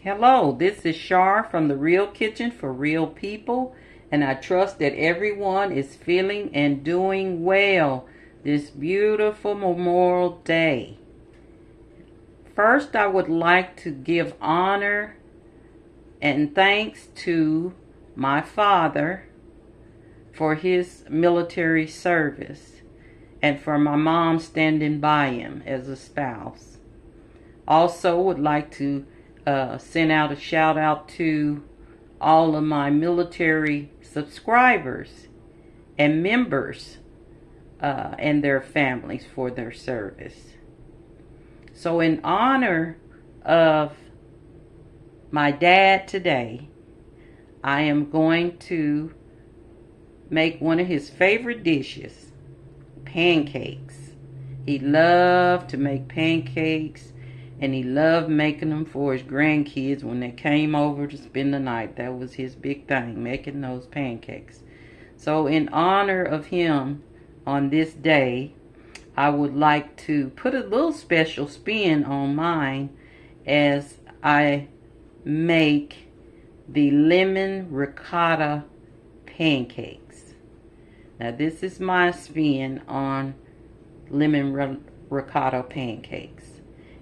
Hello, this is Shar from The Real Kitchen for Real People, and I trust that everyone is feeling and doing well this beautiful Memorial Day. First, I would like to give honor and thanks to my father for his military service and for my mom standing by him as a spouse. Also would like to send out a shout out to all of my military subscribers and members and their families for their service. So in honor of my dad today, I am going to make one of his favorite dishes, pancakes. He loved to make pancakes, and he loved making them for his grandkids when they came over to spend the night. That was his big thing, making those pancakes. So in honor of him on this day, I would like to put a little special spin on mine as I make the lemon ricotta pancakes. Now this is my spin on lemon ricotta pancakes.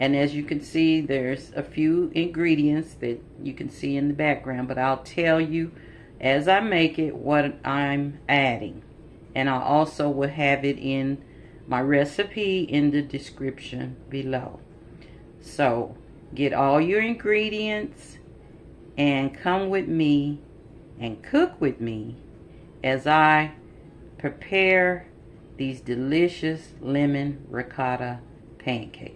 And as you can see, there's a few ingredients that you can see in the background, but I'll tell you as I make it what I'm adding. And I also will have it in my recipe in the description below. So get all your ingredients and come with me and cook with me as I prepare these delicious lemon ricotta pancakes.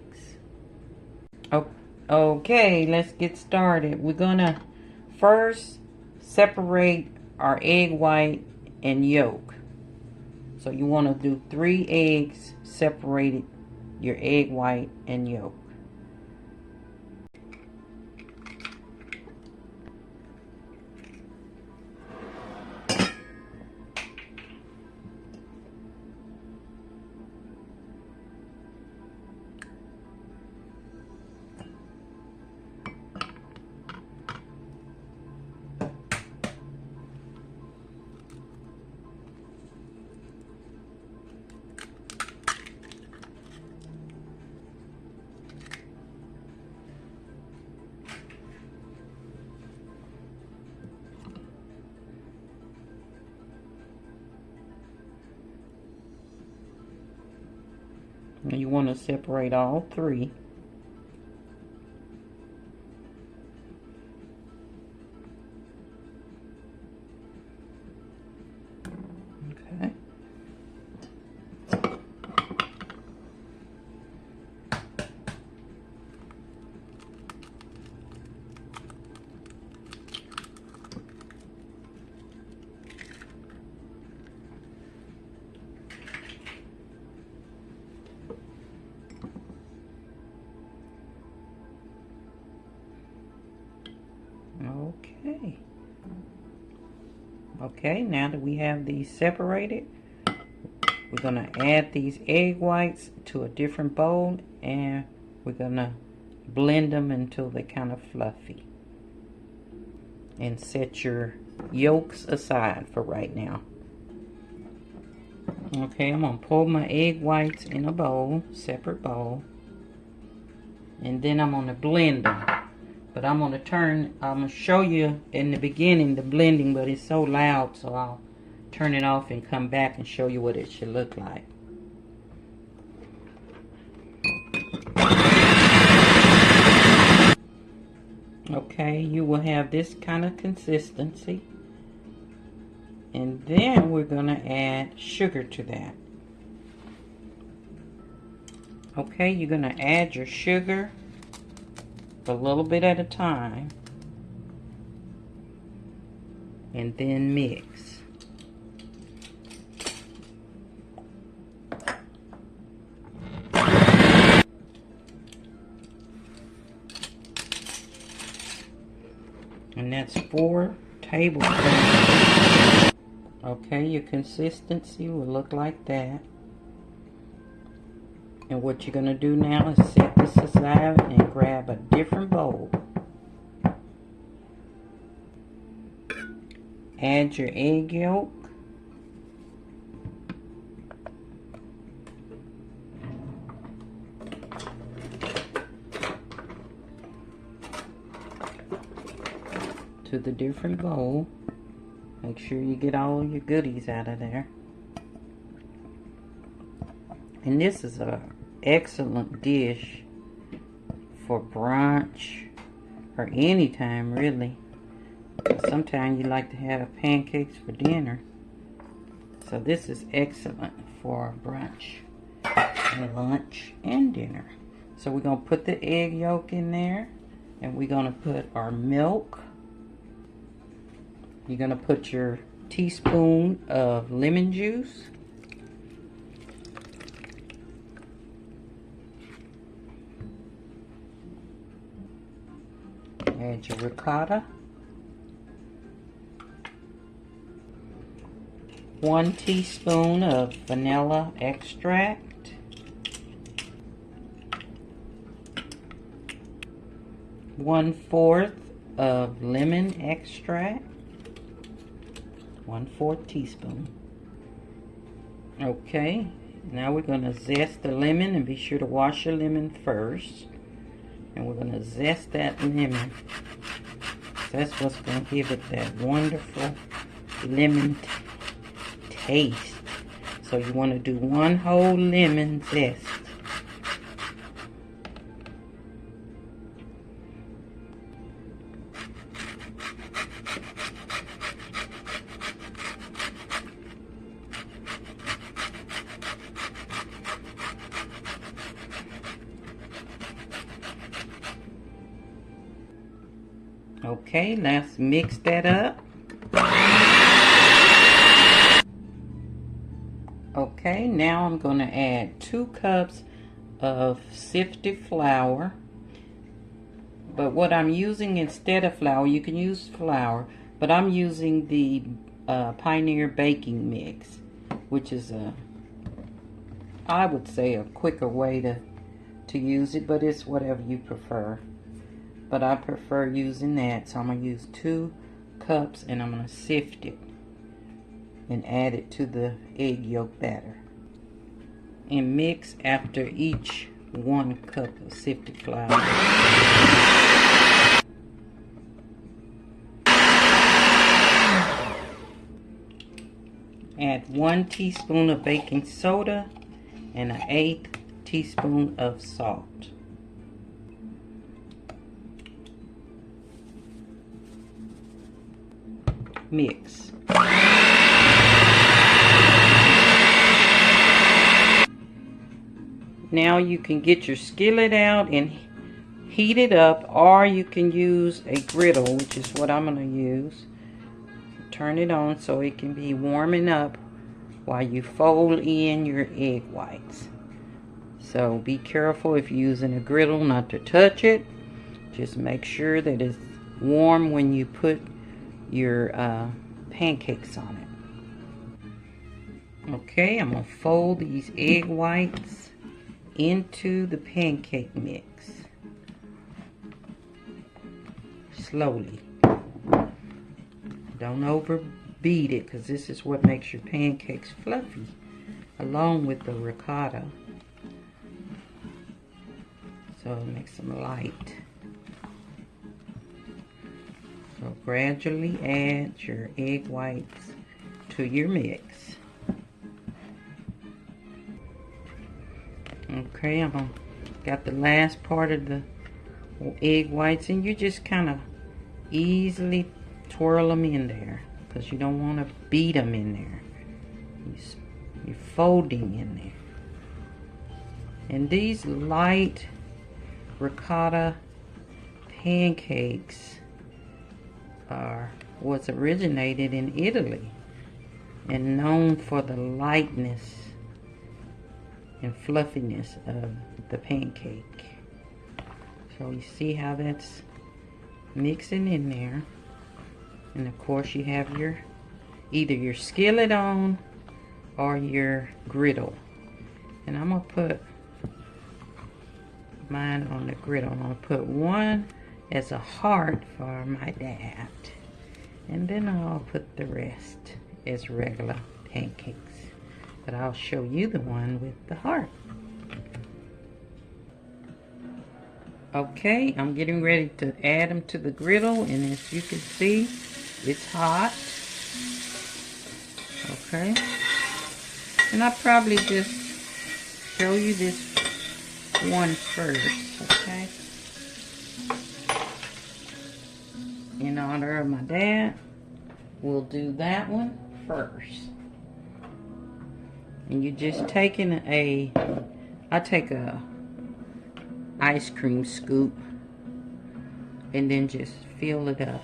Okay, let's get started. We're gonna first separate our egg white and yolk. So you want to do 3 eggs separated, your egg white and yolk. And you want to separate all 3. Okay. Okay, now that we have these separated, we're going to add these egg whites to a different bowl, and we're going to blend them until they're kind of fluffy. And set your yolks aside for right now. Okay, I'm going to pour my egg whites in a bowl, separate bowl. And then I'm going to blend them. But I'm going to show you in the beginning the blending, but it's so loud, so I'll turn it off and come back and show you what it should look like. Okay, you will have this kind of consistency. And then we're going to add sugar to that. Okay, you're going to add your sugar a little bit at a time, and then mix. And that's 4 tablespoons. Okay, your consistency will look like that. And what you're going to do now is set this aside and grab a different bowl. Add your egg yolk. To the different bowl. Make sure you get all your goodies out of there. And this is an excellent dish for brunch or any time really. Sometimes you like to have pancakes for dinner. So this is excellent for brunch and lunch and dinner. So we're going to put the egg yolk in there, and we're going to put our milk. You're going to put your teaspoon of lemon juice. Add your ricotta. 1 teaspoon of vanilla extract. 1/4 of lemon extract. 1/4 teaspoon. Okay, now we're going to zest the lemon, and be sure to wash your lemon first. And we're going to zest that lemon. That's what's going to give it that wonderful lemon taste. So you want to do 1 whole lemon zest. Okay, let's mix that up. Okay, now I'm going to add 2 cups of sifted flour. But what I'm using instead of flour, you can use flour, but I'm using the Pioneer baking mix, which is I would say a quicker way to use it, but it's whatever you prefer. But I prefer using that, so I'm going to use 2 cups, and I'm going to sift it and add it to the egg yolk batter. And mix after each 1 cup of sifted flour. Add 1 teaspoon of baking soda and an 1/8 teaspoon of salt. Mix. Now you can get your skillet out and heat it up, or you can use a griddle, which is what I'm going to use. Turn it on so it can be warming up while you fold in your egg whites. So be careful if you're using a griddle not to touch it. Just make sure that it's warm when you put your pancakes on it. Okay, I'm going to fold these egg whites into the pancake mix. Slowly. Don't overbeat it, because this is what makes your pancakes fluffy, along with the ricotta. So it makes them light. So gradually add your egg whites to your mix. Okay, got the last part of the egg whites, and you just kind of easily twirl them in there, because you don't want to beat them in there. You're folding in there. And these light ricotta pancakes was originated in Italy and known for the lightness and fluffiness of the pancake. So you see how that's mixing in there. And of course you have either your skillet on or your griddle. And I'm going to put mine on the griddle. I'm going to put one as a heart for my dad. And then I'll put the rest as regular pancakes. But I'll show you the one with the heart. Okay, I'm getting ready to add them to the griddle, and as you can see, it's hot. Okay, and I'll probably just show you this one first, okay? In honor of my dad, we'll do that one first. And you're just taking I take a ice cream scoop and then just fill it up.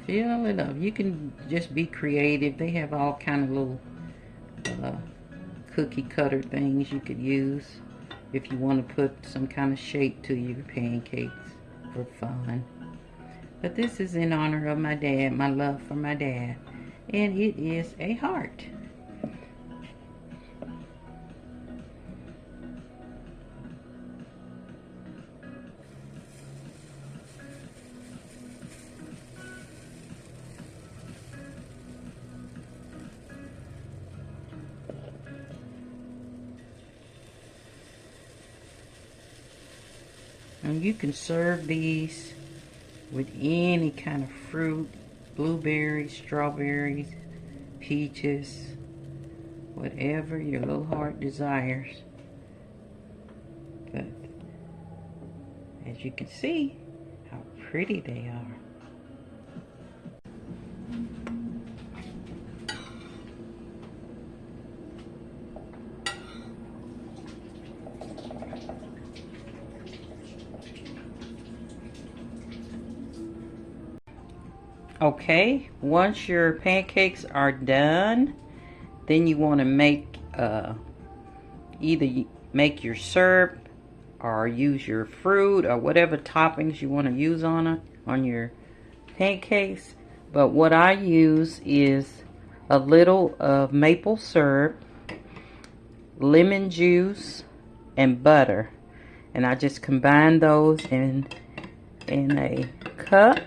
Fill it up. You can just be creative. They have all kind of little cookie cutter things you could use if you want to put some kind of shape to your pancakes for fun. But this is in honor of my dad, my love for my dad. And it is a heart. And you can serve these with any kind of fruit, blueberries, strawberries, peaches, whatever your little heart desires. But as you can see, how pretty they are. Okay, once your pancakes are done, then you want to make either make your syrup or use your fruit or whatever toppings you want to use on your pancakes. But what I use is a little of maple syrup, lemon juice, and butter, and I just combine those in a cup.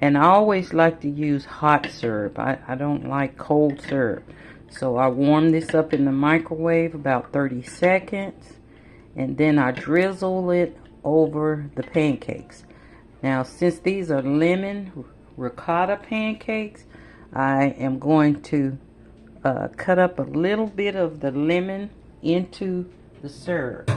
And I always like to use hot syrup. I don't like cold syrup. So I warm this up in the microwave about 30 seconds. And then I drizzle it over the pancakes. Now, since these are lemon ricotta pancakes, I am going to cut up a little bit of the lemon into the syrup.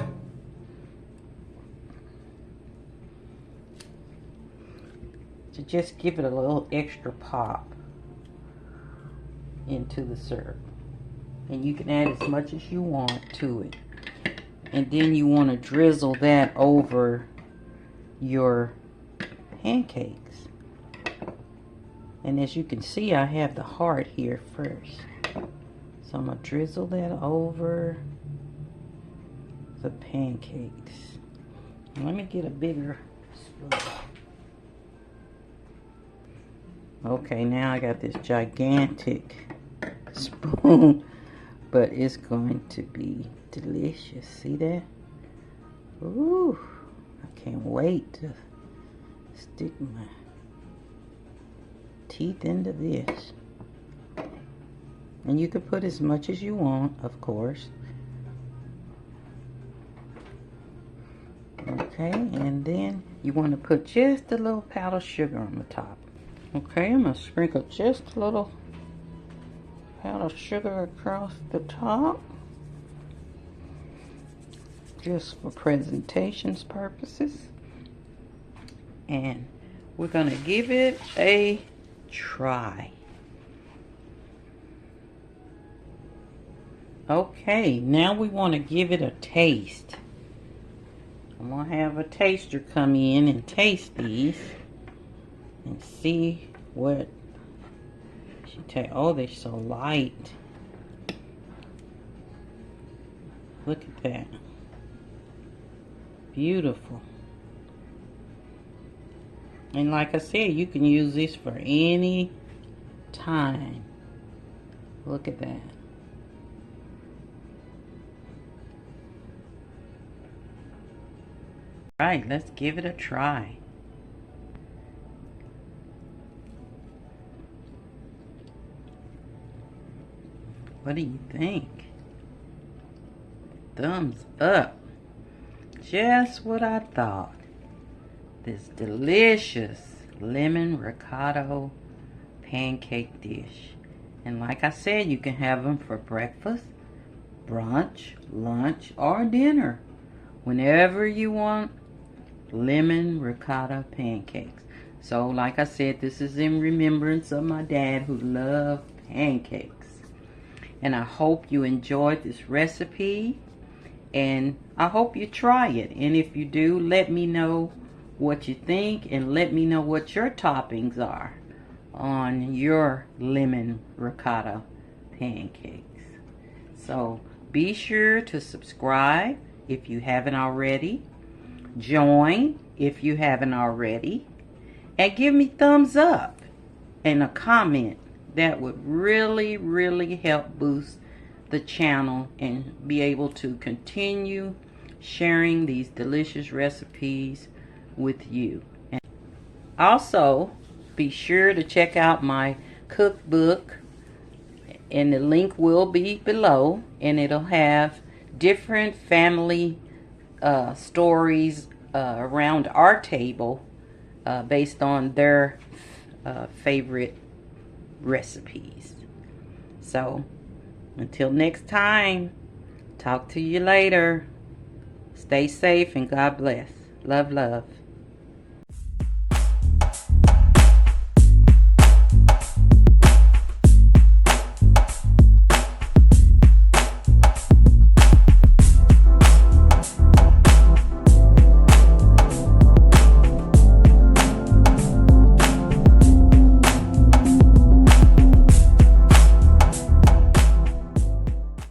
To just give it a little extra pop into the syrup. And you can add as much as you want to it. And then you want to drizzle that over your pancakes. And as you can see, I have the heart here first. So I'm going to drizzle that over the pancakes. Let me get a bigger spoon. Okay, now I got this gigantic spoon, but it's going to be delicious. See that? Ooh, I can't wait to stick my teeth into this. And you can put as much as you want, of course. Okay, and then you want to put just a little powdered sugar on the top. Okay, I'm going to sprinkle just a little powdered sugar across the top. Just for presentation's purposes. And we're going to give it a try. Okay, now we want to give it a taste. I'm going to have a taster come in and taste these. And see what she take. Oh, they're so light. Look at that. Beautiful. And like I said, you can use this for any time. Look at that. right, let's give it a try. What do you think? Thumbs up. Just what I thought. This delicious lemon ricotta pancake dish. And like I said, you can have them for breakfast, brunch, lunch, or dinner. Whenever you want lemon ricotta pancakes. So like I said, this is in remembrance of my dad who loved pancakes. And I hope you enjoyed this recipe. And I hope you try it. And if you do, let me know what you think. And let me know what your toppings are on your lemon ricotta pancakes. So be sure to subscribe if you haven't already. Join if you haven't already. And give me thumbs up and a comment. That would really, really help boost the channel and be able to continue sharing these delicious recipes with you. And also, be sure to check out my cookbook, and the link will be below, and it'll have different family stories around our table based on their favorite recipes. So until next time, talk to you later. Stay safe and God bless. Love, love.